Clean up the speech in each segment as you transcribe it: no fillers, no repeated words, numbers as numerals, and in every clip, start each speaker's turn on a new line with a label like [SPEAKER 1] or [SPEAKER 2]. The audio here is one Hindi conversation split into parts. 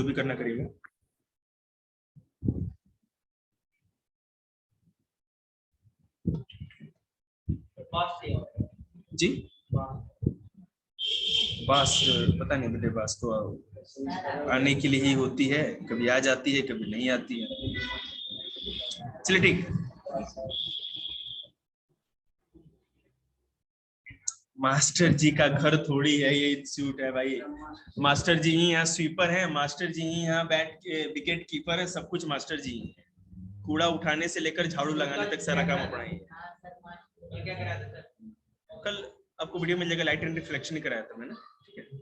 [SPEAKER 1] जो भी करना करिएगा। जी बास पता नहीं बेटे, बास तो आने के लिए ही होती है, कभी आ जाती है कभी नहीं आती है। चलिए ठीक है। मास्टर जी का घर थोड़ी है ये इंस्टीट्यूट है भाई। मास्टर जी ही यहाँ स्वीपर है, मास्टर जी ही यहाँ बैट विकेट कीपर है, सब कुछ मास्टर जी ही है। कूड़ा उठाने से लेकर झाड़ू लगाने तक सारा काम अपना ही है। कल आपको वीडियो मिल जाएगा, लाइट एंड रिफ्लेक्शन ही कराया था मैंने,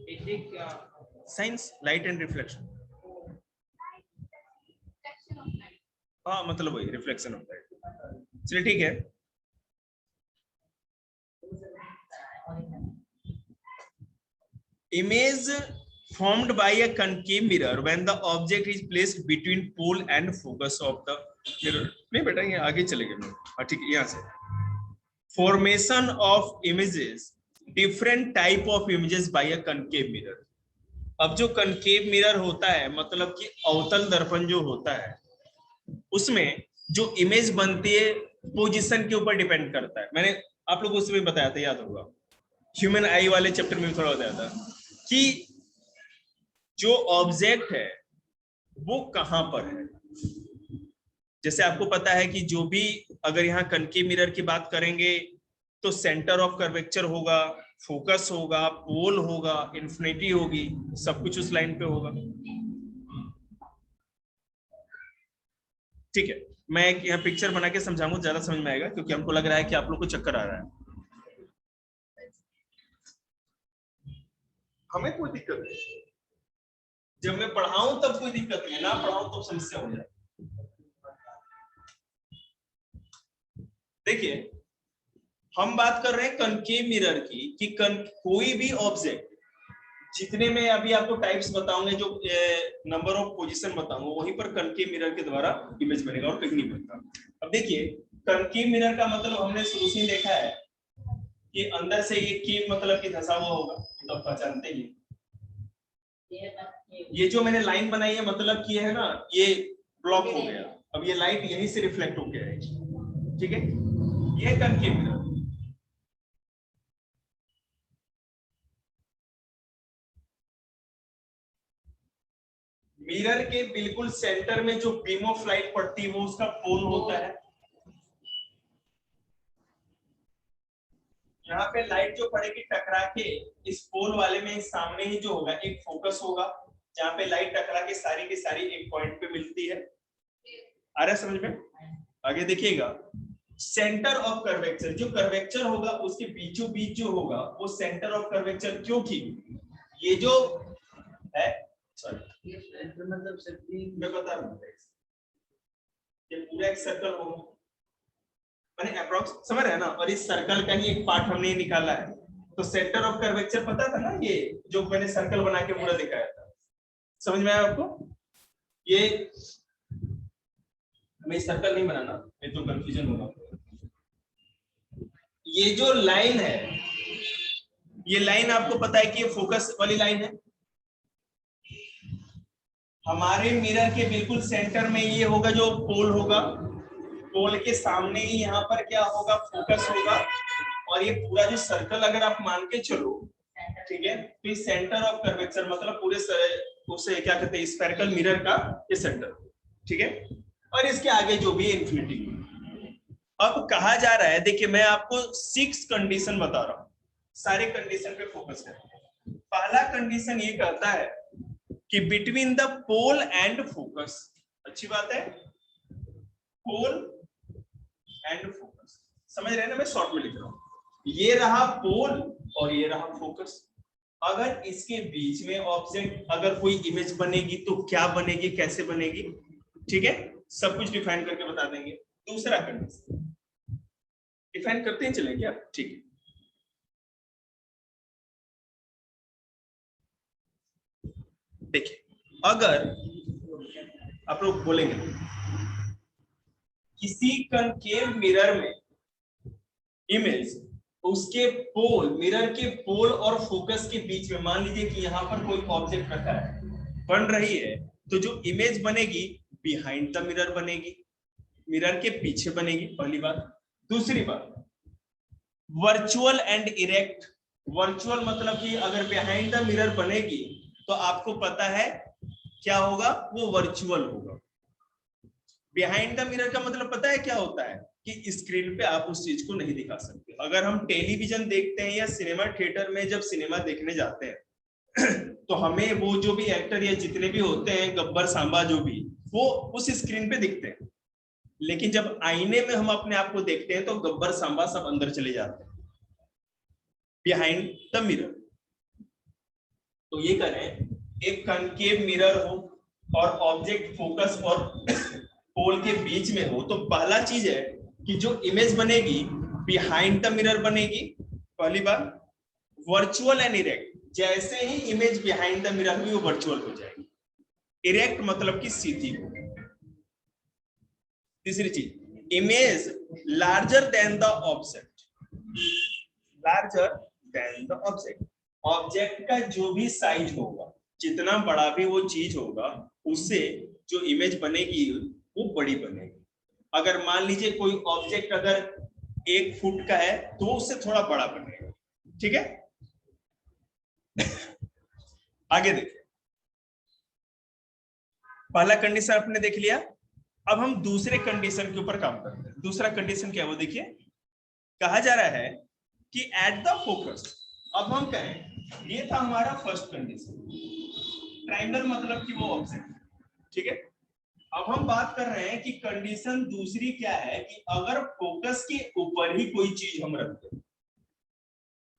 [SPEAKER 1] ठीक है। साइंस लाइट एंड रिफ्लेक्शन, हाँ मतलब वही रिफ्लेक्शन ऑफ लाइट। चलिए ठीक है। Image formed by a concave mirror when the object is placed between pole and focus of the mirror। नहीं बेटा ये आगे चलेंगे, हाँ ठीक है। यहाँ से formation of images, different type of images by a concave mirror। अब जो concave mirror होता है मतलब कि अवतल दर्पण जो होता है, उसमें जो इमेज बनती है पोजीशन के ऊपर डिपेंड करता है। मैंने आप लोगों को उसमें बताया था, याद होगा, ह्यूमन आई वाले चैप्टर में थोड़ा बताया था कि जो ऑब्जेक्ट है वो कहां पर है। जैसे आपको पता है कि जो भी अगर यहाँ कनकेव मिरर की बात करेंगे तो सेंटर ऑफ कर्वेचर होगा, फोकस होगा, पोल होगा, इन्फिनिटी होगी, सब कुछ उस लाइन पे होगा। ठीक है, मैं एक यहाँ पिक्चर बना के समझाऊंगा, ज्यादा समझ में आएगा, क्योंकि हमको लग रहा है कि आप लोग को चक्कर आ रहा है। हमें कोई दिक्कत नहीं, जब मैं पढ़ाऊं तब कोई दिक्कत नहीं, ना पढ़ाऊं तब समस्या हो जाए। देखिए हम बात कर रहे हैं कनकेव मिरर की कि कोई भी ऑब्जेक्ट, जितने में अभी आपको टाइप्स बताऊंगे, जो नंबर ऑफ पोजीशन बताऊंगा, वहीं पर कनकेव मिरर के द्वारा इमेज बनेगा और कहीं नहीं बनता। अब देखिए कनकेव मिरर का मतलब हमने शुरू से देखा है कि अंदर से ये केव मतलब कि धंसा हुआ होगा, तो आप पहचानते ही। ये जो मैंने लाइन बनाई है मतलब कि है ना, ये ब्लॉक हो गया, अब ये लाइट यहीं से रिफ्लेक्ट होके आएगी, ठीक है। ये कनकेव मिरर, मिरर के बिल्कुल सेंटर में जो बीम ऑफ लाइट पड़ती है वो उसका पोल होता है। यहाँ पे लाइट जो पड़ेगी टकरा के इस पोल वाले में सामने ही जो होगा एक फोकस होगा, जहाँ पे लाइट टकरा के सारी की सारी एक पॉइंट पे मिलती है। आ रहा है समझ में? आगे देखिएगा, सेंटर ऑफ कर्वेचर, जो कर्वेचर होगा उसके बीचों बीच जो होगा वो सेंटर ऑफ कर्वेचर, क्योंकि ये जो है मैं बता रहा हूँ, ये पूरा एक सर्कल होगा, मैंने अप्रोक्स समझ रहे हैं ना, और इस सर्कल का ही एक पार्ट हमने निकाला है। तो सेंटर ऑफ कर्वेचर पता था ना, ये जो मैंने सर्कल बना के पूरा दिखाया था, समझ में आया आपको? ये हमें सर्कल नहीं बनाना, ये तो कंफ्यूजन होगा। ये जो लाइन है, ये लाइन आपको पता है कि ये फोकस वाली लाइन है। हमारे मिरर के बिल्कुल सेंटर में ये होगा जो पोल होगा, पोल के सामने ही यहाँ पर क्या होगा, फोकस होगा, और ये पूरा जो सर्कल अगर आप मान के चलो, ठीक है, तो इस सेंटर ऑफ कर्वेचर मतलब पूरे उसे क्या कहते हैं, स्फेरिकल मिरर का ये सेंटर, ठीक है, और इसके आगे जो भी है इन्फिनिटी। अब कहा जा रहा है, देखिए मैं आपको 6 कंडीशन बता रहा हूं, सारे कंडीशन पे फोकस करें। पहला कंडीशन ये कहता है कि between the pole and focus, अच्छी बात है, पोल एंड फोकस, समझ रहे हैं ना, मैं शॉर्ट में लिख रहा हूं, ये रहा पोल और ये रहा फोकस। अगर इसके बीच में ऑब्जेक्ट, अगर कोई इमेज बनेगी तो क्या बनेगी, कैसे बनेगी, ठीक है, सब कुछ डिफाइन करके बता देंगे। दूसरा कंडीशन डिफाइन करते हैं चलेंगे आप, ठीक है। देखिए अगर आप लोग बोलेंगे किसी कनकेव मिरर में इमेज उसके पोल, मिरर के पोल और फोकस के बीच में, मान लीजिए कि यहां पर कोई ऑब्जेक्ट रखा है, बन रही है तो जो इमेज बनेगी बिहाइंड द मिरर बनेगी, मिरर के पीछे बनेगी, पहली बात। दूसरी बात, वर्चुअल एंड इरेक्ट। वर्चुअल मतलब कि अगर बिहाइंड द मिरर बनेगी तो आपको पता है क्या होगा, वो वर्चुअल होगा। बिहाइंड द मिरर का मतलब पता है क्या होता है कि स्क्रीन पे आप उस चीज को नहीं दिखा सकते। अगर हम टेलीविजन देखते हैं या सिनेमा थिएटर में जब सिनेमा देखने जाते हैं तो हमें वो जो भी एक्टर या जितने भी होते हैं, गब्बर सांबा जो भी, वो उस स्क्रीन पे दिखते हैं। लेकिन जब आईने में हम अपने आप को देखते हैं तो गब्बर सांबा सब अंदर चले जाते हैं, बिहाइंड द मिरर। तो ये करें, एक कनकेव मिरर हो और ऑब्जेक्ट फोकस और पोल के बीच में हो, तो पहला चीज है कि जो इमेज बनेगी बिहाइंड द मिरर बनेगी, पहली बार। वर्चुअल एंड इरेक्ट, जैसे ही इमेज बिहाइंड द मिरर हुई वो वर्चुअल हो जाएगी। इरेक्ट मतलब कि सीधी हो। तीसरी चीज, image larger than the object. Larger than the object, object का जो भी साइज होगा, जितना बड़ा भी वो चीज होगा, उससे जो इमेज बनेगी वो बड़ी बनेगी। अगर मान लीजिए कोई ऑब्जेक्ट अगर 1 फुट का है तो उससे थोड़ा बड़ा बनेगा, ठीक है। आगे देखिए, पहला कंडीशन आपने देख लिया। अब हम दूसरे कंडीशन के ऊपर काम करते हैं। दूसरा कंडीशन क्या है वो देखिए, कहा जा रहा है कि एट द फोकस। अब हम कहें ये था हमारा फर्स्ट कंडीशन, ट्रायंगल मतलब कि वो ऑब्जेक्ट, ठीक है। अब हम बात कर रहे हैं कि कंडीशन दूसरी क्या है कि अगर फोकस के ऊपर ही कोई चीज हम रखते हैं,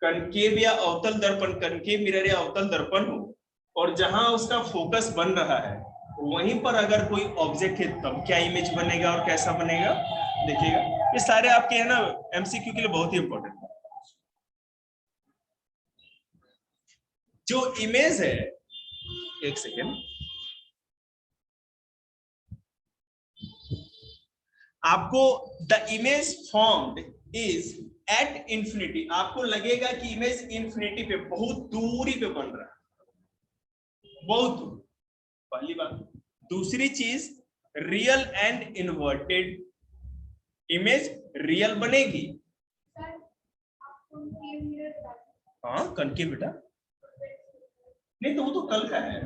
[SPEAKER 1] कनकेव या अवतल दर्पण, कनकेव मिरर या अवतल दर्पण हो, और जहां उसका फोकस बन रहा है वहीं पर अगर कोई ऑब्जेक्ट है तब क्या इमेज बनेगा और कैसा बनेगा, देखिएगा। ये सारे आपके है ना एमसीक्यू के लिए बहुत ही इंपॉर्टेंट है। जो इमेज है, एक सेकेंड, आपको the image formed is at infinity, आपको लगेगा कि इमेज इंफिनिटी पे, बहुत दूरी पे बन रहा है, बहुत दूर, पहली बात। दूसरी चीज, real and inverted, image real बनेगी। हाँ कनकेव बेटा, नहीं तो वो तो कल का है,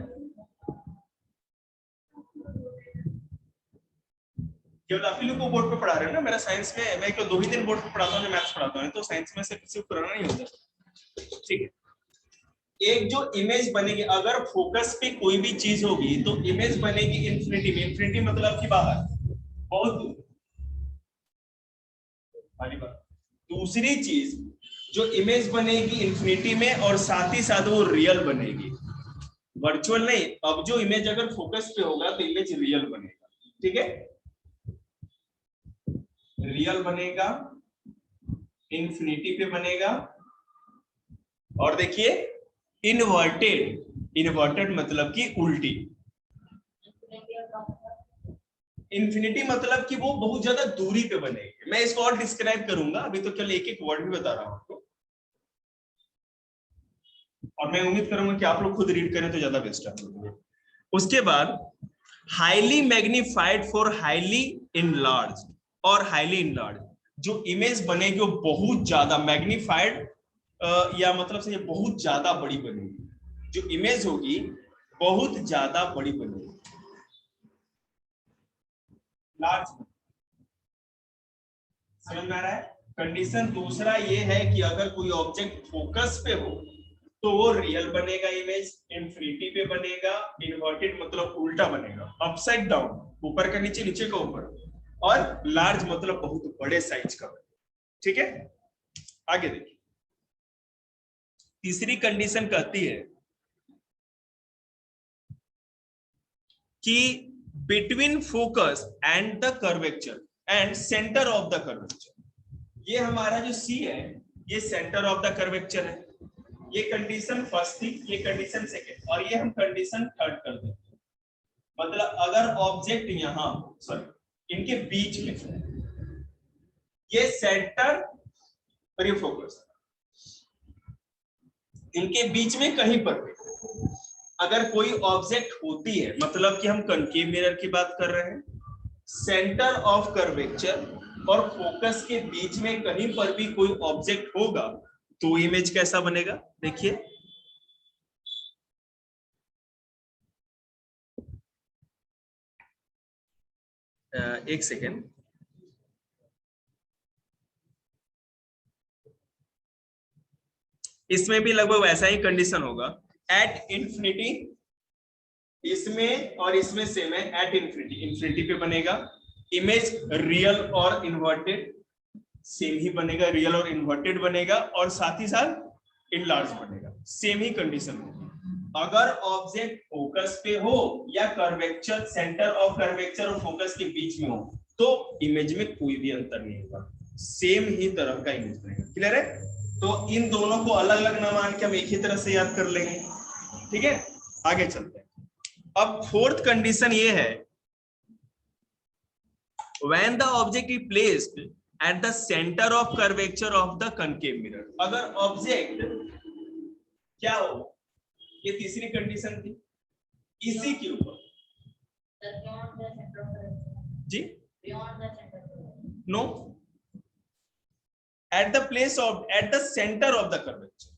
[SPEAKER 1] केवल आप ही लोग को बोर्ड पे पढ़ा रहे हैं ना। मेरा साइंस में, मैं क्यों 2 ही दिन बोर्ड पे पढ़ाता हूँ, मैथ्स पढ़ाता हूँ, तो साइंस में से किसी को कराना नहीं होता, ठीक है। एक जो इमेज बनेगी, अगर फोकस पे कोई भी चीज होगी तो इमेज बनेगी इंफिनिटी में। इंफिनिटी मतलब कि बाहर, बहुत दूर, पहली बात। दूसरी चीज, जो इमेज बनेगी इंफिनिटी में और साथ ही साथ वो रियल बनेगी, वर्चुअल नहीं। अब जो इमेज अगर फोकस पे होगा तो इमेज रियल बनेगा, ठीक है, रियल बनेगा, इंफिनिटी पे बनेगा। और देखिए इनवर्टेड, इनवर्टेड मतलब कि उल्टी। इंफिनिटी मतलब कि वो बहुत ज्यादा दूरी पे बनेगी। मैं इसको और डिस्क्राइब करूंगा, अभी तो केवल एक एक वर्ड भी बता रहा हूं आपको, और मैं उम्मीद करूंगा कि आप लोग खुद रीड करें तो ज्यादा बेस्ट है। उसके बाद highly magnified for highly enlarge, और हाईली इनलार्ज जो इमेज बनेगी वो बहुत ज्यादा मैग्नीफाइड, या मतलब से ये बहुत ज्यादा बड़ी बनेगी, जो इमेज होगी बहुत ज्यादा बड़ी बनेगी, लार्ज। समझ में आ रहा है। कंडीशन दूसरा ये है कि अगर कोई ऑब्जेक्ट फोकस पे हो तो वो रियल बनेगा, इमेज इंफिनिटी पे बनेगा, इनवर्टेड मतलब उल्टा बनेगा, अपसाइड डाउन, ऊपर का नीचे, नीचे का ऊपर, और लार्ज मतलब बहुत बड़े साइज का, ठीक है। आगे देखिए, तीसरी कंडीशन कहती है कि between focus and the curvature and centre of the curvature, ये हमारा जो सी है ये सेंटर ऑफ द कर्वेचर है। ये कंडीशन फर्स्ट थी, ये कंडीशन सेकंड, और ये हम कंडीशन थर्ड कर देते हैं। मतलब अगर ऑब्जेक्ट यहां, सॉरी इनके बीच में, ये सेंटर और ये फोकस, इनके बीच में कहीं पर भी अगर कोई ऑब्जेक्ट होती है, मतलब कि हम कनकेव मिरर की बात कर रहे हैं, सेंटर ऑफ कर्वेचर और फोकस के बीच में कहीं पर भी कोई ऑब्जेक्ट होगा तो इमेज कैसा बनेगा? देखिए, एक सेकेंड, इसमें भी लगभग वैसा ही कंडीशन होगा। एट इंफिनिटी, इसमें और इसमें सेम है, एट इंफिनिटी, इंफिनिटी पे बनेगा। इमेज रियल और इन्वर्टेड सेम ही बनेगा, रियल और इन्वर्टेड बनेगा, और साथ ही साथ इनलार्ज बनेगा, सेम ही कंडीशन होगी। अगर ऑब्जेक्ट फोकस पे हो या कर्वेचर, सेंटर ऑफ कर्वेचर और फोकस के बीच में हो, तो इमेज में कोई भी अंतर नहीं होगा, सेम ही तरह का इमेज बनेगा। क्लियर है? तो इन दोनों को अलग अलग ना मान के हम एक ही तरह से याद कर लेंगे। ठीक है, आगे चलते हैं। अब फोर्थ कंडीशन ये है, when the object is placed at the center of curvature of the concave mirror, अगर ऑब्जेक्ट क्या हो, ये तीसरी कंडीशन थी, इसी के ऊपर जी, no, at the place of, at the center of the curvature,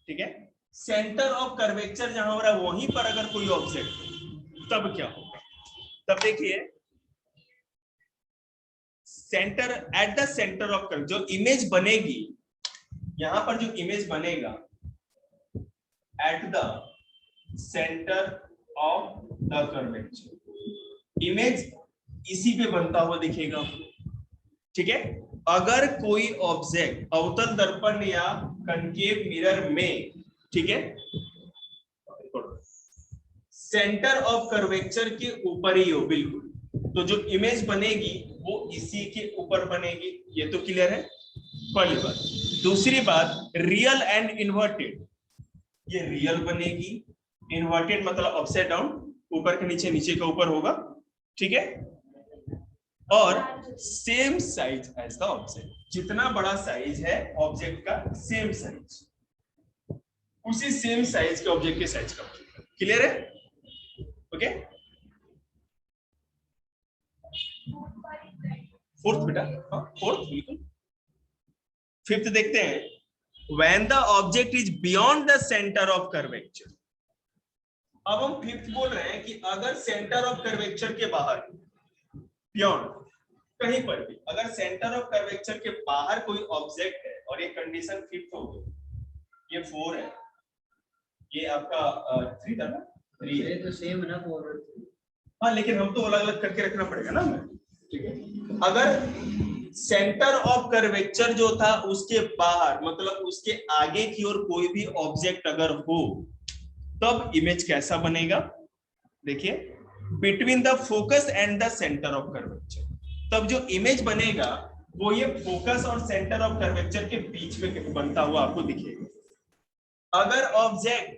[SPEAKER 1] ठीक है, सेंटर ऑफ कर्वेचर जहां हो रहा है वहीं पर अगर कोई ऑब्जेक्ट, तब क्या होगा? तब देखिए, centre, at the centre of curve, जो इमेज बनेगी, यहां पर जो इमेज बनेगा at the centre of the curvature, image इसी पे बनता हुआ दिखेगा। ठीक है, अगर कोई ऑब्जेक्ट अवतल दर्पण या कनकेव मिरर में, ठीक है, सेंटर ऑफ कर्वेचर के ऊपर ही हो बिल्कुल, तो जो इमेज बनेगी वो इसी के ऊपर बनेगी। ये तो क्लियर है, पहली बात। दूसरी बात, रियल एंड इन्वर्टेड, ये रियल बनेगी, इन्वर्टेड मतलब अपसाइड डाउन, ऊपर के नीचे, नीचे का ऊपर होगा। ठीक है, और same size as the object, जितना बड़ा साइज है ऑब्जेक्ट का, सेम साइज, उसी सेम साइज के ऑब्जेक्ट के साइज का। क्लियर है? ओके, फोर्थ बेटा, फोर्थ बिल्कुल। फिफ्थ देखते हैं, when the object is beyond the center of curvature, अब हम फिफ्थ बोल रहे हैं कि अगर सेंटर ऑफ कर्वेचर के बाहर, बियॉन्ड, कहीं पर भी अगर सेंटर ऑफ कर्वेचर के बाहर कोई ऑब्जेक्ट है, और ये कंडीशन फिफ्थ हो गई, ये 4 है, ये आपका 3 था ना, 3 है तो सेम है ना 4 और 3। हाँ, लेकिन हम तो अलग अलग करके रखना पड़ेगा ना हमें। ठीक है, अगर सेंटर ऑफ कर्वेचर जो था उसके बाहर, मतलब उसके आगे की ओर कोई भी ऑब्जेक्ट अगर हो, तब इमेज कैसा बनेगा? देखिए, between the focus and the centre of curvature, तब जो इमेज बनेगा वो ये फोकस और सेंटर ऑफ कर्वेचर के बीच में बनता हुआ आपको दिखेगा। अगर ऑब्जेक्ट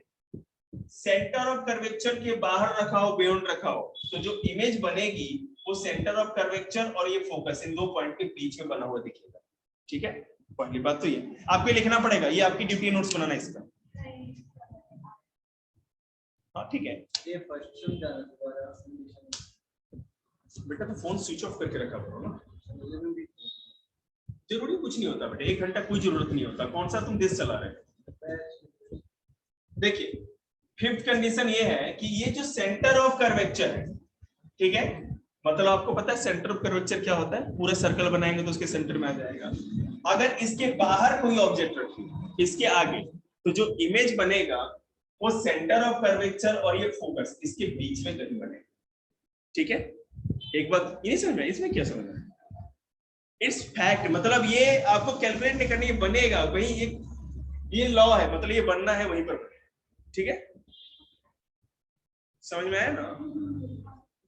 [SPEAKER 1] सेंटर ऑफ कर्वेचर के बाहर रखा हो, बियॉन्ड रखा हो, तो जो इमेज बनेगी वो सेंटर ऑफ कर्वेचर और ये फोकस, इन दो पॉइंट के बीच में बना हुआ दिखेगा। ठीक है, पहली बात तो ये आपको लिखना पड़ेगा, ये आपकी ड्यूटी नोट्स बनाना इसका। हाँ ठीक है, ये फर्स्ट बेटा तो फोन स्विच ऑफ करके रखा करो ना, जरूरी कुछ नहीं होता बेटा, 1 घंटा कोई जरूरत नहीं होता। कौन सा तुम देश चला रहे हो? देखिए, फिफ्थ कंडीशन ये है कि ये जो सेंटर ऑफ कर्वेचर है, ठीक है, मतलब आपको पता है सेंटर ऑफ कर्वेचर क्या होता है, पूरा सर्कल बनाएंगे तो उसके सेंटर में आ जाएगा। अगर इसके बाहर कोई ऑब्जेक्ट रखिए, इसके आगे, तो जो इमेज बनेगा वो सेंटर ऑफ कर्वेचर और ये फोकस, इसके बीच में कहीं बनेगा। ठीक है, एक बात ये समझ में, इसमें क्या समझ में, इट्स फैक्ट, मतलब ये आपको कैलकुलेट नहीं करनी, ये बनेगा वही, ये लॉ है, मतलब ये बनना है वहीं पर बनेगा। ठीक है, समझ में आया ना?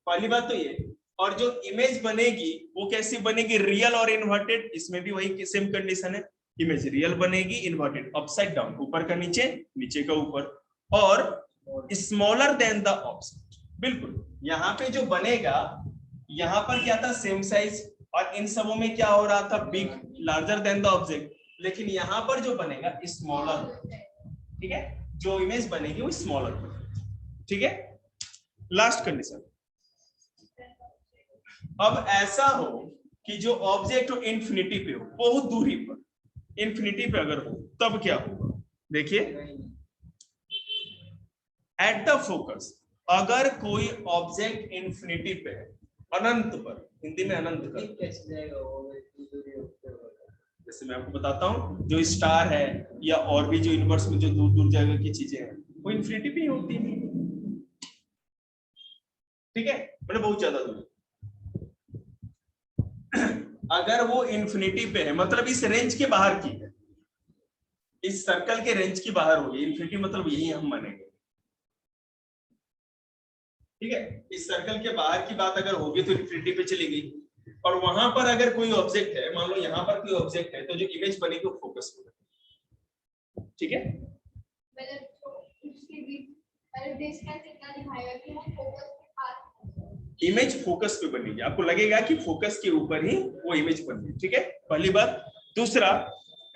[SPEAKER 1] पहली बात तो ये, और जो इमेज बनेगी वो कैसी बनेगी, रियल और इन्वर्टेड, इसमें भी वही सेम कंडीशन है, इमेज रियल बनेगी, इन्वर्टेड, अपसाइड डाउन, ऊपर का नीचे, नीचे का ऊपर, और स्मॉलर देन द ऑब्जेक्ट। बिल्कुल, यहाँ पे जो बनेगा, यहाँ पर क्या था, सेम साइज, और इन सबों में क्या हो रहा था, big, larger than the object, लेकिन यहाँ पर जो बनेगा स्मॉलर। ठीक है, जो इमेज बनेगी वो स्मॉलर बनेगी। ठीक है। लास्ट कंडीशन, अब ऐसा हो कि जो ऑब्जेक्ट हो इंफिनिटी पे हो, बहुत दूरी पर, इंफिनिटी पे अगर हो तब क्या होगा, देखिए एट द फोकस, अगर कोई ऑब्जेक्ट इंफिनिटी पे है, अनंत पर, हिंदी में अनंत का, जैसे मैं आपको बताता हूँ जो स्टार है या और भी जो यूनिवर्स में जो दूर दूर जगह की चीजें हैं वो इंफिनिटी पे ही होती है, ठीक है, मतलब बहुत ज्यादा दूर। अगर वो इंफिनिटी पे है मतलब इस रेंज के बाहर की है, इस सर्कल के रेंज की बाहर होगी, इंफिनिटी मतलब यही हम मानेंगे, ठीक है। इस सर्कल के बाहर की बात अगर होगी तो इंफिनिटी पे चली गई, और वहां पर अगर कोई ऑब्जेक्ट है, मान लो यहाँ पर कोई ऑब्जेक्ट है, तो जो इमेज बनेगी वो फोकस होगा, ठीक है। इमेज फोकस पे बनेगी, आपको लगेगा कि फोकस के ऊपर ही वो इमेज बन रही है, ठीक है, पहली बात। दूसरा,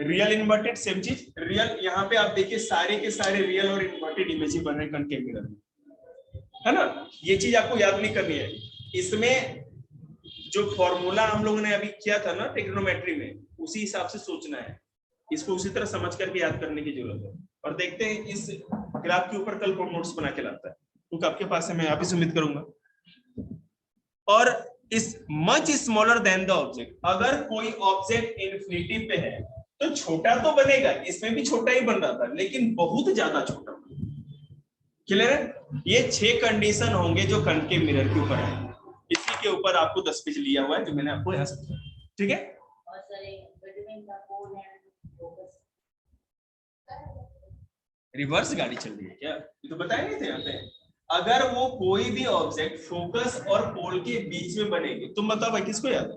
[SPEAKER 1] रियल इन्वर्टेड, सेम चीज, रियल यहाँ पे आप देखिए सारे के सारे रियल और इन्वर्टेड इमेज ही बन रहे कॉनकेव मिरर में, है ना, ये चीज आपको याद नहीं करनी है। इसमें जो फॉर्मूला हम लोगों ने अभी किया था ना ट्रिग्नोमेट्री में, उसी हिसाब से सोचना है, इसको उसी तरह समझ करके याद करने की जरूरत है। और देखते हैं इस ग्राफ के ऊपर कल कौन नोट्स बना के लाता है, क्योंकि आपके पास है, मैं आप ही से उम्मीद करूंगा। और इस much smaller than the object, अगर कोई ऑब्जेक्ट इन्फिनिटी पे है तो छोटा तो बनेगा, इसमें भी छोटा ही बन रहा था लेकिन बहुत ज्यादा छोटा, क्लियर है। ये 6 कंडीशन होंगे जो कॉनकेव मिरर के ऊपर है, इसी के ऊपर आपको 10 पेज लिया हुआ है जो मैंने आपको यहाँ से, ठीक है। रिवर्स गाड़ी चल रही है क्या, ये तो बताए नहीं थे यहाँ पे। अगर वो कोई भी ऑब्जेक्ट फोकस और पोल के बीच में बनेगी, तुम बताओ भाई किसको याद है,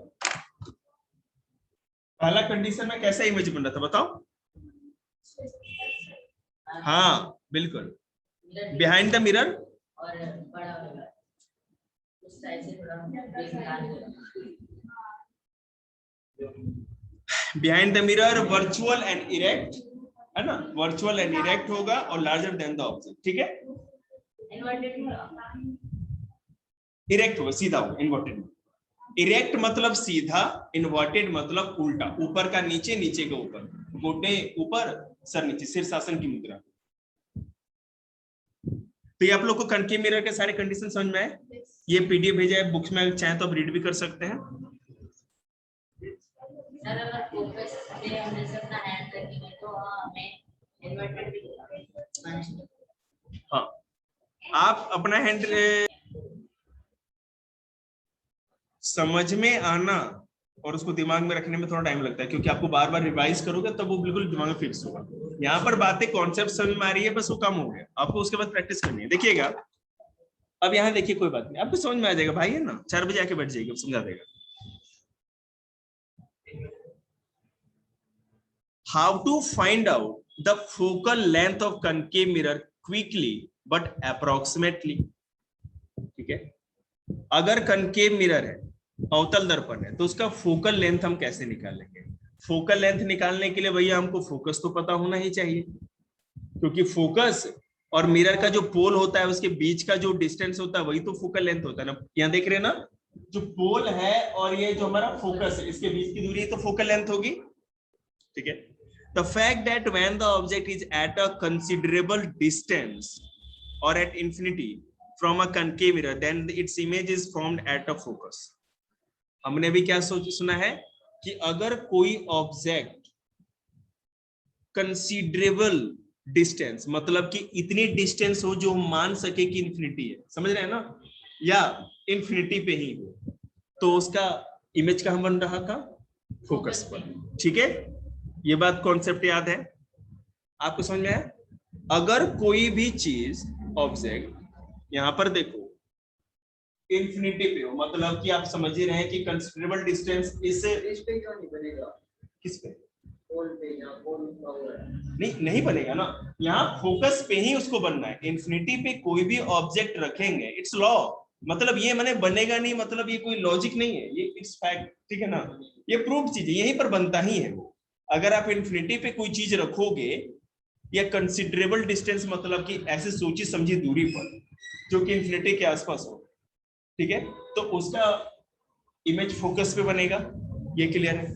[SPEAKER 1] पहला कंडीशन में कैसा इमेज बन रहा था बताओ। हाँ बिल्कुल, बिहाइंड द मिरर और बड़ा वाला उस साइड से थोड़ा behind the mirror virtual and erect, है ना, वर्चुअल एंड इरेक्ट होगा और लार्जर देन द ऑब्जेक्ट, ठीक है। इरेक्ट होगा, सीधा होगा, इन्वर्टेड। इरेक्ट मतलब सीधा, इन्वर्टेड मतलब उल्टा, ऊपर का नीचे, नीचे का ऊपर, घुटने ऊपर सर नीचे, शीर्षासन की मुद्रा। तो ये आप लोग को कॉनकेव मिरर के सारे कंडीशन समझ में आए। ये पीडीएफ भेजा है, बुक्स में चाहे तो आप रीड भी कर सकते हैं। सर अगर फोकस पे हम जैसे अपना हैंड रखेंगे तो हमें इन्वर्टेड भी, हाँ आप अपना हैंड समझ में आना और उसको दिमाग में रखने में थोड़ा टाइम लगता है, क्योंकि आपको बार बार रिवाइज करोगे तब वो बिल्कुल दिमाग में फिक्स होगा। यहाँ पर बातें कॉन्सेप्ट समझ में आ रही है, बस वो कम हो गया, आपको उसके बाद प्रैक्टिस करनी है। देखिएगा अब यहाँ देखिए, कोई बात नहीं, आपको समझ में आ जाएगा भाई, है ना, 4 बजे आके बैठ जाएगा, समझा देगा। How to find out the focal length of concave mirror quickly but approximately, ठीक है। अगर कॉनकेव मिरर है, अवतल दर्पण है, तो उसका फोकल लेंथ हम कैसे निकालेंगे। फोकल लेंथ निकालने के लिए भैया हमको फोकस तो पता होना ही चाहिए, क्योंकि फोकस और मिरर का जो पोल होता है उसके बीच का जो डिस्टेंस होता है वही तो फोकल लेंथ होता है ना। यहाँ देख रहे हैं ना, जो पोल है और ये जो हमारा फोकस है, इसके बीच की दूरी तो फोकल लेंथ होगी, ठीक है। The fact that when the object is at a considerable distance or at infinity from a concave mirror, then its image is formed at a focus. हमने भी क्या सुना है कि अगर कोई ऑब्जेक्ट कंसीडरेबल डिस्टेंस, मतलब कि इतनी डिस्टेंस हो जो मान सके कि इंफिनिटी है, समझ रहे हैं ना, या इंफिनिटी पे ही हो, तो उसका इमेज कहां बन रहा था, फोकस पर, ठीक है। ये बात कॉन्सेप्ट याद है आपको, समझ में आया। अगर कोई भी चीज ऑब्जेक्ट यहां पर देखो इंफिनिटी पे हो, मतलब कि आप समझ ही रहे हैं कि कंसीडरेबल डिस्टेंस इस पे क्यों नहीं बनेगा, किस पे, पोल पे, या पोल नहीं बनेगा ना, यहाँ फोकस पे ही उसको बनना है। इंफिनिटी पे कोई भी ऑब्जेक्ट रखेंगे, इट्स लॉ, मतलब ये माने बनेगा नहीं, मतलब ये कोई लॉजिक नहीं है, ये इट्स फैक्ट, ठीक है ना, ये प्रूफ चीज है, यहीं पर बनता ही है वो। अगर आप इंफिनिटी पे कोई चीज रखोगे या कंसिडरेबल डिस्टेंस मतलब कि ऐसे सोची समझी दूरी पर जो कि इंफिनिटी के आसपास हो, ठीक है, तो उसका इमेज फोकस पे बनेगा। ये क्लियर है?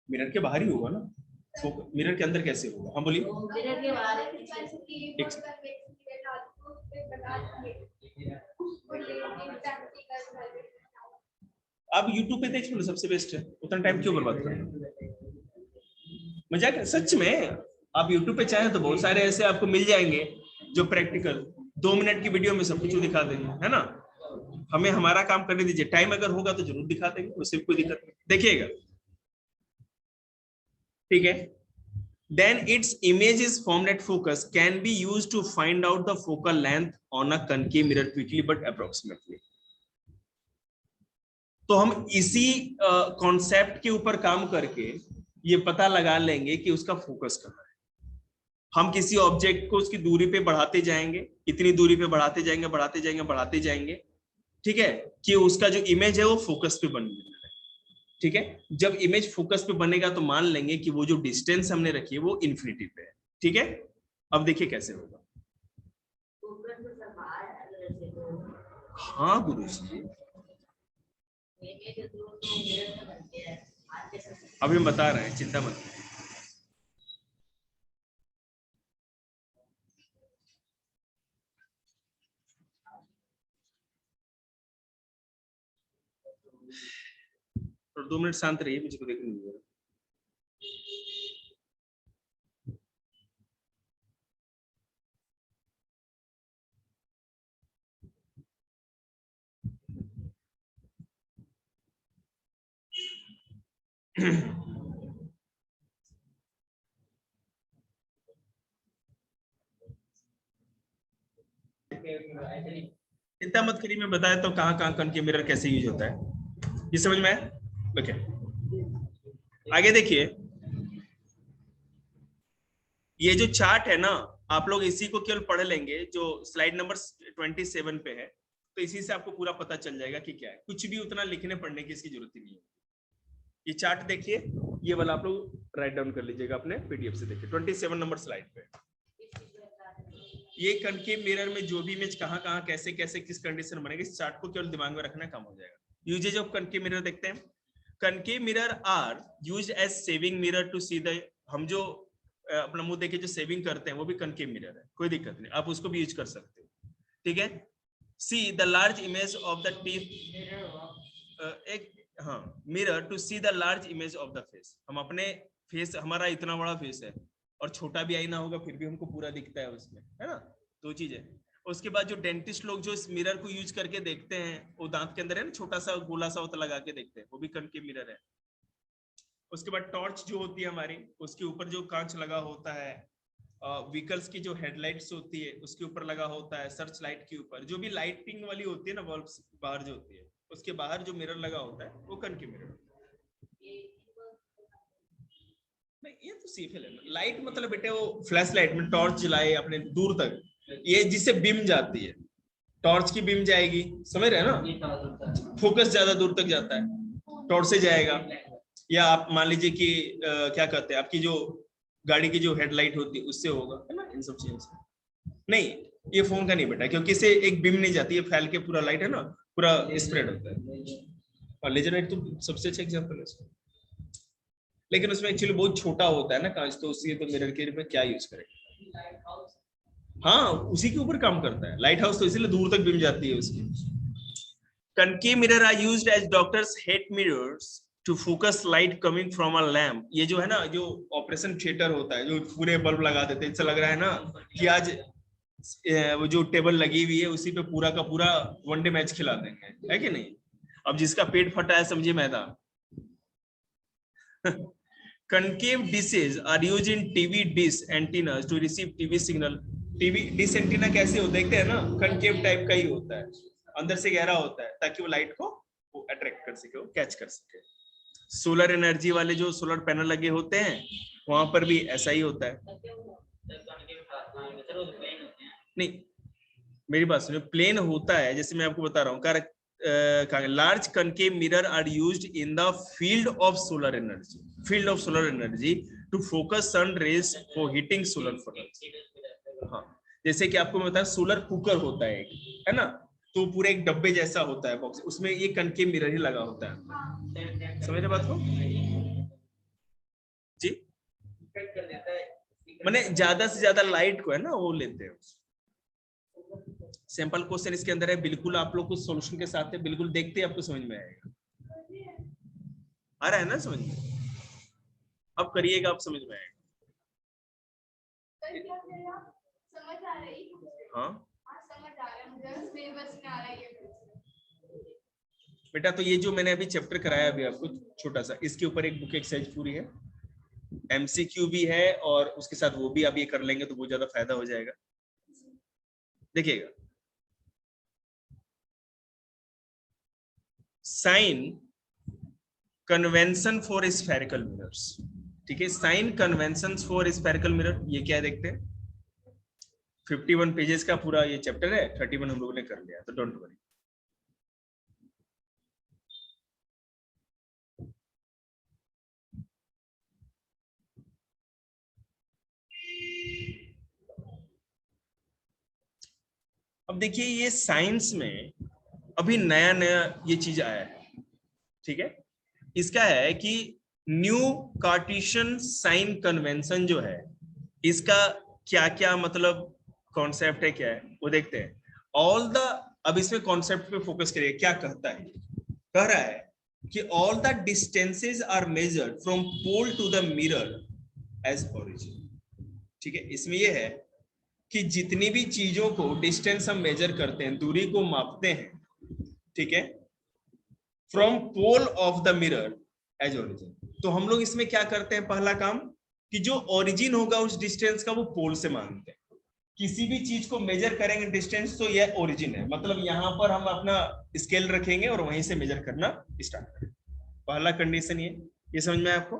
[SPEAKER 1] मिरर के बाहर ही होगा ना, मिरर के अंदर कैसे होगा? हाँ बोलिए। आप YouTube पे देख लो, सबसे बेस्ट है, उतना टाइम क्यों बर्बाद करना, मजाक है सच में। आप YouTube पे चाहें तो बहुत सारे ऐसे आपको मिल जाएंगे जो प्रैक्टिकल 2 मिनट की वीडियो में सब कुछ दिखा देंगे, है ना। हमें हमारा काम करने दीजिए, टाइम अगर होगा तो जरूर दिखा देंगे, उससे कोई दिक्कत नहीं, देखिएगा, ठीक है। Then its image is formed at focus can be used to find out the focal length on a concave mirror quickly but approximately. तो हम इसी कॉन्सेप्ट के ऊपर काम करके ये पता लगा लेंगे कि उसका फोकस कहाँ है। हम किसी ऑब्जेक्ट को उसकी दूरी पे बढ़ाते जाएंगे, इतनी दूरी पे बढ़ाते जाएंगे, बढ़ाते जाएंगे, बढ़ाते जाएंगे, ठीक है, कि उसका जो इमेज है वो फोकस पे बन जाए, ठीक है। जब इमेज फोकस पे बनेगा तो मान लेंगे कि वो जो डिस्टेंस हमने रखी है वो इन्फिनिटी पे है, ठीक है। अब देखिए कैसे होगा। हाँ गुरु जी, अभी हम बता रहे हैं, चिंता मत करें। और 2 मिनट शांत रहिए, मुझे को देखने दीजिए। चिंता मत करिए, मैं बताया तो कहाँ कहाँ कनकेव मिरर कैसे यूज होता है, ये समझ में आया? ओके, आगे देखिए, ये जो चार्ट है ना, आप लोग इसी को केवल पढ़ लेंगे, जो स्लाइड नंबर 27 पे है, तो इसी से आपको पूरा पता चल जाएगा कि क्या है, कुछ भी उतना लिखने पढ़ने की इसकी जरूरत ही नहीं है। ये चार्ट देखिए, ये वाला आप लोग राइट डाउन कर लीजिएगा अपने पीडीएफ से, देखिए 27 नंबर स्लाइड पे। ये कनकेव मिरर में जो भी इमेज कहाँ कहाँ कैसे कैसे किस कंडीशन बनेगी, इस चार्ट को केवल दिमाग में रखना, काम हो जाएगा। यूजेज ऑफ कनकेव मिरर देखते हैं। Concave mirror are used as shaving mirror to see the, हम जो अपना मुंह देखे जो सेविंग करते हैं वो भी कनकेव मिरर है, कोई दिक्कत नहीं, आप उसको भी यूज कर सकते हो, ठीक है। See the large image of the teeth, एक हाँ, mirror to see the large image of the face, हम अपने फेस, हमारा इतना बड़ा फेस है और छोटा भी आईना होगा फिर भी हमको पूरा दिखता है उसमें, है ना, दो चीज है। उसके बाद जो डेंटिस्ट लोग जो इस मिरर को यूज करके देखते हैं, वो दांत के अंदर है ना छोटा सा गोला सा होता लगा के देखते हैं, वो भी कनकेव मिरर है। उसके बाद टॉर्च जो होती है हमारी, उसके ऊपर जो कांच लगा होता है, व्हीकल्स की जो हेडलाइट्स होती है उसके ऊपर लगा होता है, सर्च लाइट के ऊपर जो भी लाइटिंग वाली होती है ना, बल्ब्स बाहर जो होती है उसके बाहर जो मिरर लगा होता है वो कनकेव मिरर। नहीं ये तो सेफ है, लाइट मतलब बेटे वो फ्लैश लाइट में टॉर्च जलाए अपने दूर तक, ये जिससे बीम जाती है, टॉर्च की बीम जाएगी, समझ रहे हैं ना, फोकस ज्यादा दूर तक जाता है, टॉर्च से जाएगा। या आप मान लीजिए कि क्या कहते हैं, आपकी जो गाड़ी की जो हेडलाइट होती है उससे होगा, है ना, इन सब चीजों से। नहीं ये फोन का नहीं बेटा, क्योंकि इससे एक बीम नहीं जाती है, फैल के पूरा लाइट है ना पूरा स्प्रेड होता है, और लेजर लाइट तो सबसे अच्छा एग्जांपल है, लेकिन उसमें एक्चुअली बहुत छोटा होता है ना कांच, तो उसके तो मिरर के में क्या यूज करेंगे। हाँ उसी के ऊपर काम करता है लाइट हाउस, तो इसीलिए दूर तक बीम जाती है उसकी। Concave mirror are used as doctors head mirrors to focus light coming from a lamp. ये जो है ना, जो ऑपरेशन थिएटर होता है, जो पूरे बल्ब लगा देते हैं, इससे लग रहा है ना कि आज वो जो टेबल लगी हुई है उसी पे पूरा का पूरा वनडे मैच खिला देंगे, है कि नहीं। अब जिसका पेट फटा है समझिए मैदा। Concave dishes are used in TV dish antennas to receive TV signal. TV dish antenna कैसे होता है, देखते हैं ना, कनकेव टाइप का ही होता है, अंदर से गहरा होता है ताकि वो लाइट को वो अट्रैक्ट कर सके, वो कैच कर सके। सोलर एनर्जी वाले जो सोलर पैनल लगे होते हैं वहां पर भी ऐसा ही होता है। नहीं मेरी बात सुनिए, प्लेन होता है, जैसे मैं आपको बता रहा हूँ, large concave mirror are used in the field of solar energy to focus sun rays for heating solar panels. हाँ, जैसे कि आपको बताया सोलर कुकर होता है एक, है ना, तो पूरे एक डब्बे जैसा होता है बॉक्स, उसमें ये कनकेव मिरर ही लगा होता है। समझ रहे बात को जी? मैंने ज्यादा से ज्यादा लाइट को है ना वो लेते हैं। सैंपल क्वेश्चन इसके अंदर है, बिल्कुल आप लोग कुछ सॉल्यूशन के साथ है, बिल्कुल देखते ही आपको समझ में आएगा। आ रहा है ना समझ में? अब करिएगा, आप समझ में आएगा।
[SPEAKER 2] समझ आ रही है?
[SPEAKER 1] हाँ
[SPEAKER 2] समझ आ रहा है मुझे, बस में आ रही है
[SPEAKER 1] बेटा। तो ये जो मैंने अभी चैप्टर कराया अभी आपको छोटा सा, इसके ऊपर एक बुक एक्सरसाइज पूरी है, एमसीक्यू भी है, और उसके साथ वो भी आप ये कर लेंगे तो बहुत ज्यादा फायदा हो जाएगा। देखिएगा, sign convention for spherical mirrors, ठीक है, sign convention for spherical mirror, ये क्या देखते हैं? 51 पेजेस का पूरा ये चैप्टर है, 31 हम लोगों ने कर लिया, तो डोंट वरी। अब देखिए, ये साइंस में अभी नया नया ये चीज आया है, ठीक है। इसका है कि न्यू कार्टेशियन साइन कन्वेंशन जो है, इसका क्या क्या मतलब कॉन्सेप्ट है, क्या है वो देखते हैं। ऑल द, अब इसमें कॉन्सेप्ट पे फोकस करिए, क्या कहता है? कह रहा है कि all the distances are measured from pole to the mirror as origin, ठीक है। इसमें यह है कि जितनी भी चीजों को डिस्टेंस हम मेजर करते हैं, दूरी को मापते हैं, ठीक है, from pole of the mirror as origin, तो हम लोग इसमें क्या करते हैं? पहला काम कि जो ओरिजिन होगा उस डिस्टेंस का, वो पोल से मानते हैं। किसी भी चीज को मेजर करेंगे डिस्टेंस, तो यह ओरिजिन है, मतलब यहां पर हम अपना स्केल रखेंगे और वहीं से मेजर करना स्टार्ट करेंगे। पहला कंडीशन ये समझ में आपको?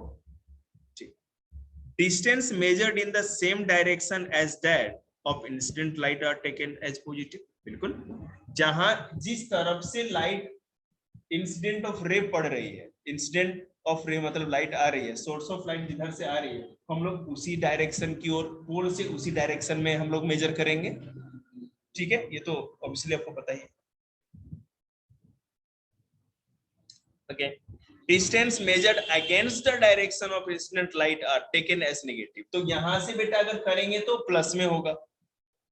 [SPEAKER 1] ठीक। Distance measured in the same direction as that of incident light are taken as positive, बिल्कुल। जहां जिस तरफ से लाइट इंसिडेंट ऑफ रे पड़ रही है, इंसिडेंट ऑफ रे मतलब लाइट आ रही है, सोर्स ऑफ लाइट जिधर से आ रही है, हम लोग उसी डायरेक्शन की ओर, पोल से उसी डायरेक्शन में हम लोग मेजर करेंगे, ठीक है। ये तो ऑब्वियसली आपको पता ही है। Okay, distance measured against the direction of incident light are taken as negative, तो यहां से बेटा अगर करेंगे तो प्लस में होगा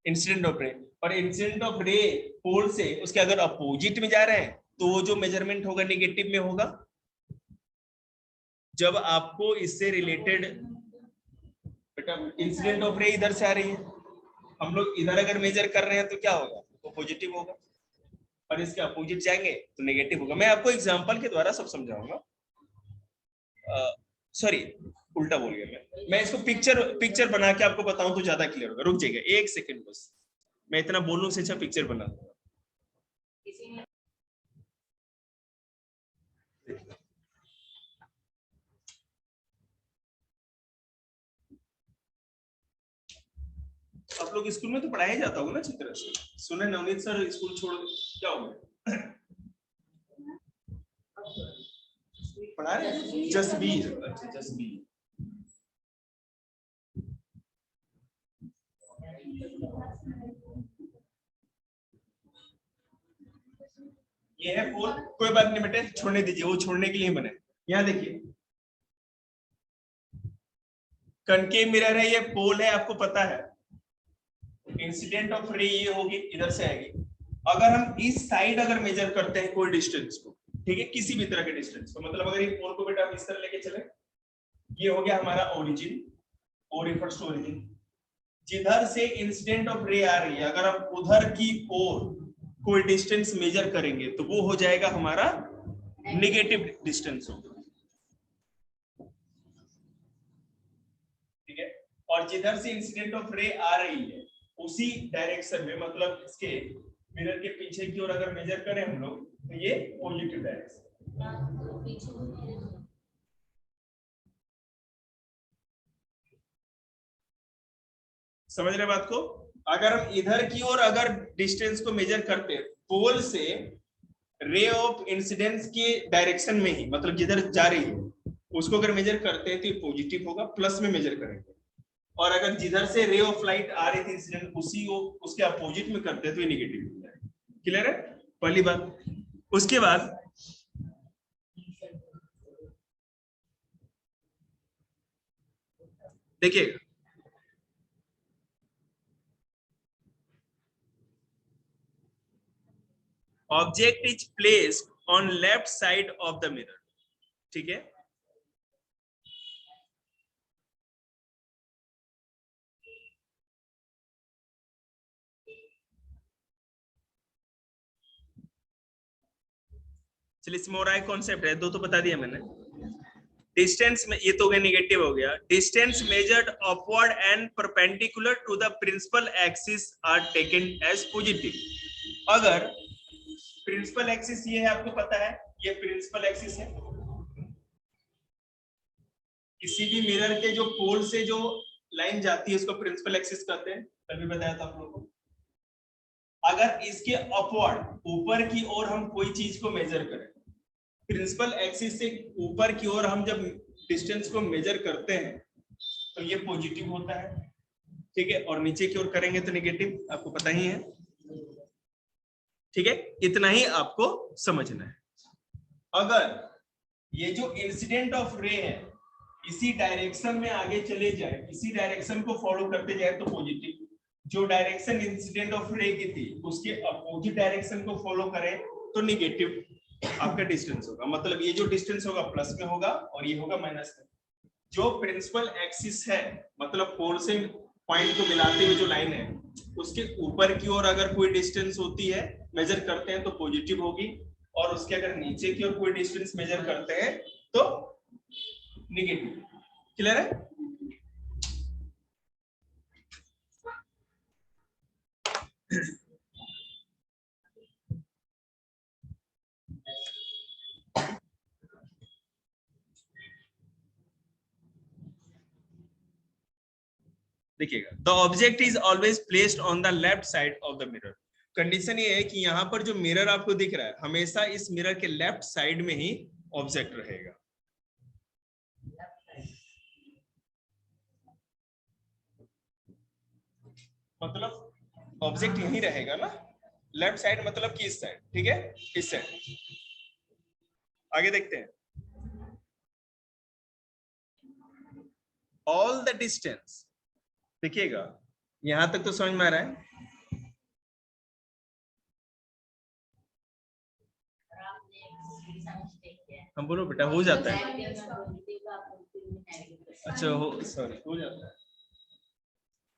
[SPEAKER 1] इंसिडेंट ऑफ रे, और इंसिडेंट ऑफ रे पोल से उसके अगर अपोजिट में जा रहे हैं तो वो जो मेजरमेंट होगा नेगेटिव में होगा। जब आपको इससे रिलेटेड बेटा इंसिडेंट ऑफ रे इधर से आ रही है, हम लोग इधर अगर मेजर कर रहे हैं तो क्या होगा? वो पॉजिटिव होगा, और इसके अपोजिट जाएंगे तो नेगेटिव होगा। मैं आपको एग्जांपल के द्वारा सब समझाऊंगा। सॉरी, उल्टा बोल गया मैं इसको पिक्चर बना के आपको बताऊं तो ज्यादा क्लियर होगा। रुक जाइएगा एक सेकंड बस, मैं इतना बोलूं से अच्छा पिक्चर बना दूंगा। आप लोग स्कूल में तो पढ़ाया जाता होगा ना अच्छी तरह से। सुने नवनीत सर स्कूल छोड़ क्या हो गया? पढ़ा रहे जसबीर, अच्छा जसबीर। ये है पोल, कोई बात नहीं बेटे, छोड़ने दीजिए, वो छोड़ने के लिए बने। यहाँ देखिए कनकेव मिरर है, ये पोल है, आपको पता है। इंसिडेंट ऑफ रे ये होगी, इधर से आएगी। अगर हम इस साइड अगर मेजर करते हैं कोई डिस्टेंस को, ठीक है, किसी भी तरह के डिस्टेंस को, मतलब अगर ये पोल को बेटा हम इस तरह लेके चले, ये हो गया हमारा origin, O refers to origin. जिधर से इंसिडेंट ऑफ रे आ रही है, अगर हम उधर की ओर कोई डिस्टेंस मेजर करेंगे तो वो हो जाएगा हमारा नेगेटिव डिस्टेंस होगा, ठीक है। और जिधर से इंसिडेंट ऑफ रे आ रही है उसी डायरेक्शन में, मतलब इसके मिरर के पीछे की ओर अगर मेजर करें हम लोग तो ये पॉजिटिव डायरेक्शन। समझ रहे बात को? अगर हम इधर की ओर अगर डिस्टेंस को मेजर करते हैं पोल से रे ऑफ इंसिडेंस के डायरेक्शन में ही, मतलब जिधर जा रही है उसको अगर मेजर करते हैं तो ये पॉजिटिव होगा, प्लस में मेजर करेंगे। और अगर जिधर से रे ऑफ लाइट आ रही थी इंसिडेंट उसी को उसके अपोजिट में करते हैं तो ये निगेटिव हो जाएगा। क्लियर है पहली बात। उसके बाद देखिए object is placed on left side of the mirror. ठीक है, चलिए स्मोराई कॉन्सेप्ट है, दो तो बता दिया मैंने। डिस्टेंस में ये तो गया नेगेटिव हो गया। Distance measured upward and perpendicular to the principal axis are taken as positive. अगर प्रिंसिपल एक्सिस ये है, आपको पता है ये प्रिंसिपल एक्सिस है, किसी भी मिरर के जो पोल से जो लाइन जाती है उसको प्रिंसिपल एक्सिस कहते हैं, तभी बताया था आप लोगों को। अगर इसके अपवर्ड ऊपर की ओर हम कोई चीज को मेजर करें, प्रिंसिपल एक्सिस से ऊपर की ओर हम जब डिस्टेंस को मेजर करते हैं तो ये पॉजिटिव होता है, ठीक है, और नीचे की ओर करेंगे तो नेगेटिव, आपको पता ही है। ठीक है, इतना ही आपको समझना है। अगर ये जो इंसिडेंट ऑफ रे है इसी डायरेक्शन में आगे चले जाए, इसी डायरेक्शन को फॉलो करते जाए तो पॉजिटिव, जो डायरेक्शन इंसिडेंट ऑफ रे की थी उसके अपोजिट डायरेक्शन को फॉलो करें तो निगेटिव आपका डिस्टेंस होगा। मतलब ये जो डिस्टेंस होगा प्लस में होगा और ये होगा माइनस में। जो प्रिंसिपल एक्सिस है, मतलब पोल से पॉइंट को मिलाते हुए जो लाइन है उसके ऊपर की ओर अगर कोई डिस्टेंस होती है मेजर करते हैं तो पॉजिटिव होगी, और उसके अगर नीचे की ओर कोई डिस्टेंस मेजर करते हैं तो नेगेटिव। क्लियर है? देखिएगा, the object is always placed on the left side of the mirror. Condition ये है कि यहाँ पर जो मिरर आपको दिख रहा है हमेशा इस मिरर के लेफ्ट साइड में ही ऑब्जेक्ट रहेगा। मतलब ऑब्जेक्ट यहीं रहेगा ना, लेफ्ट साइड मतलब कि इस साइड, ठीक है, इस साइड। आगे देखते हैं। ऑल द डिस्टेंस, देखिएगा यहां तक तो समझ में आ रहा है। हम बोलो बेटा हो जाता है। अच्छा हो, सॉरी, हो जाता है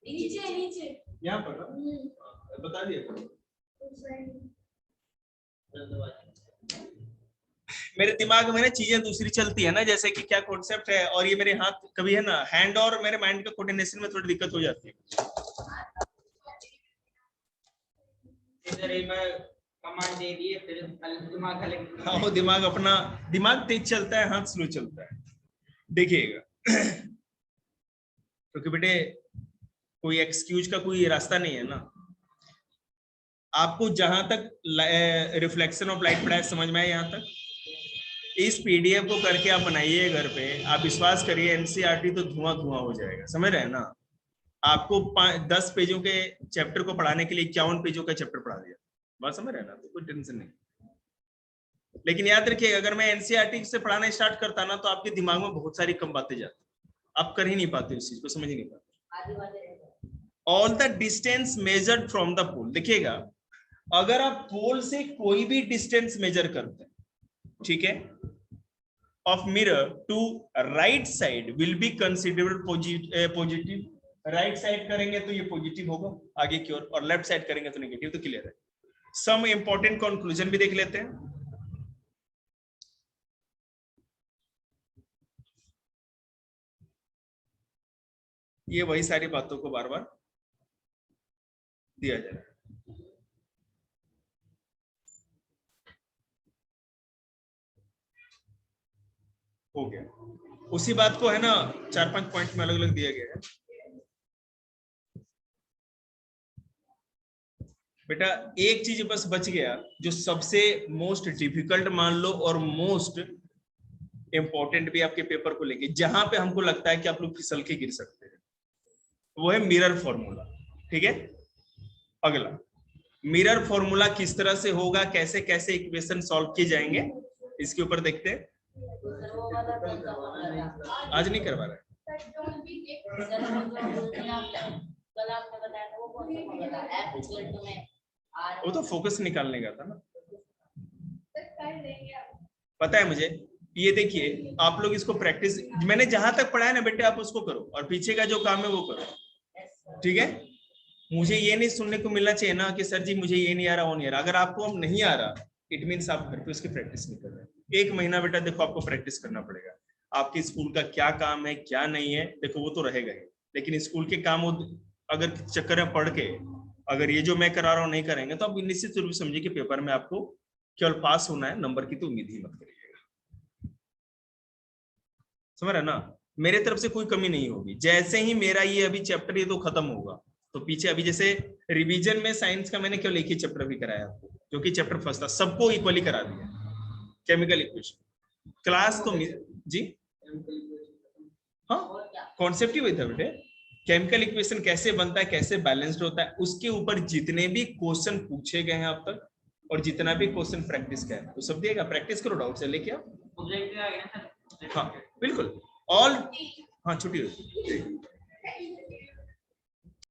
[SPEAKER 2] नीचे नीचे
[SPEAKER 1] यहाँ पर ना? बता दिया मेरे दिमाग में ना चीजें दूसरी चलती है ना, जैसे कि क्या कॉन्सेप्ट है और ये मेरे हाथ कभी है ना, हैंड और मेरे माइंड का कोऑर्डिनेशन में थोड़ी दिक्कत हो जाती है।
[SPEAKER 3] कमांड दे दिए फिर दिमाग कलेक्ट।
[SPEAKER 1] हाँ, वो दिमाग अपना दिमाग तेज चलता है, हाथ स्लो चलता है। देखिएगा क्योंकि बेटे कोई एक्सक्यूज का कोई रास्ता नहीं है ना। आपको जहां तक रिफ्लेक्शन ऑफ लाइट पढ़ा है समझ में आया यहाँ तक? इस पीडीएफ को करके आप बनाइए घर पे, आप विश्वास करिए एनसीईआरटी तो धुआं धुआं हो जाएगा। समझ रहे हैं ना? आपको 10 पेजों के चैप्टर को पढ़ाने के लिए 51 पेजों का चैप्टर पढ़ा दिया। बात समझ रहे हैं ना? तो कोई टेंशन नहीं। लेकिन याद रखिए अगर मैं एनसीईआरटी से पढ़ाना स्टार्ट करता ना तो आपके दिमाग में बहुत सारी कम बातें जाती, आप कर ही नहीं पाते, उस चीज को समझ ही नहीं पाते। All the distance measured from the pole, देखिएगा अगर आप पोल से कोई भी डिस्टेंस मेजर करते हैं, ठीक है, of mirror to right side will be considered positive. Right side करेंगे तो ये पॉजिटिव होगा आगे की ओर, और लेफ्ट साइड करेंगे तो नेगेटिव। तो क्लियर है? सम इंपॉर्टेंट कंक्लूजन भी देख लेते हैं। ये वही सारी बातों को बार बार दिया जा रहा है। हो गया, उसी बात को है ना 4-5 पॉइंट में अलग अलग दिया गया है। बेटा एक चीज बस बच गया, जो सबसे मोस्ट डिफिकल्ट मान लो और मोस्ट इंपॉर्टेंट भी आपके पेपर को लेके, जहां पे हमको लगता है कि आप लोग फिसल के गिर सकते हैं, वो है मिरर फॉर्मूला। ठीक है, अगला मिरर फॉर्मूला किस तरह से होगा, कैसे कैसे इक्वेशन सॉल्व किए जाएंगे, इसके ऊपर देखते हैं। आज नहीं करवा रहा है, वो तो फोकस निकालने का था ना, पता है मुझे। ये देखिए आप लोग इसको प्रैक्टिस, मैंने जहां तक पढ़ा है ना बेटे आप उसको करो, और पीछे का जो काम है वो करो। ठीक है, मुझे ये नहीं सुनने को मिलना चाहिए ना कि सर जी मुझे ये नहीं आ रहा वो नहीं आ रहा। अगर आपको हम नहीं आ रहा इट मीन्स आप घर पे उसकी प्रैक्टिस नहीं कर रहे। एक महीना बेटा देखो आपको प्रैक्टिस करना पड़ेगा। आपके स्कूल का क्या काम है क्या नहीं है देखो वो तो रहेगा ही, लेकिन स्कूल के काम अगर चक्कर में पढ़ के अगर ये जो मैं करा रहा हूँ नहीं करेंगे तो आप निश्चित रूप से समझिए कि पेपर में आपको केवल पास होना है, नंबर की तो उम्मीद ही मत करिएगा। समझ रहे ना, मेरे तरफ से कोई कमी नहीं होगी। जैसे ही मेरा ये अभी चैप्टर ये तो खत्म होगा तो पीछे अभी जैसे रिवीजन में साइंस का मैंने केवल एक ही चैप्टर भी कराया आपको, जो कि चैप्टर फर्स्ट था, सबको इक्वली करा दिया केमिकल इक्वेशन। क्लास तो जी हाँ कॉन्सेप्ट ही वही था बेटे, केमिकल इक्वेशन कैसे बनता है कैसे बैलेंस्ड होता है, उसके ऊपर जितने भी क्वेश्चन पूछे गए हैं अब तक और जितना भी क्वेश्चन प्रैक्टिस का है वो सब दिएगा। प्रैक्टिस करो, डाउट से लेके आओ। हाँ बिल्कुल ऑल, हाँ छुट्टी हो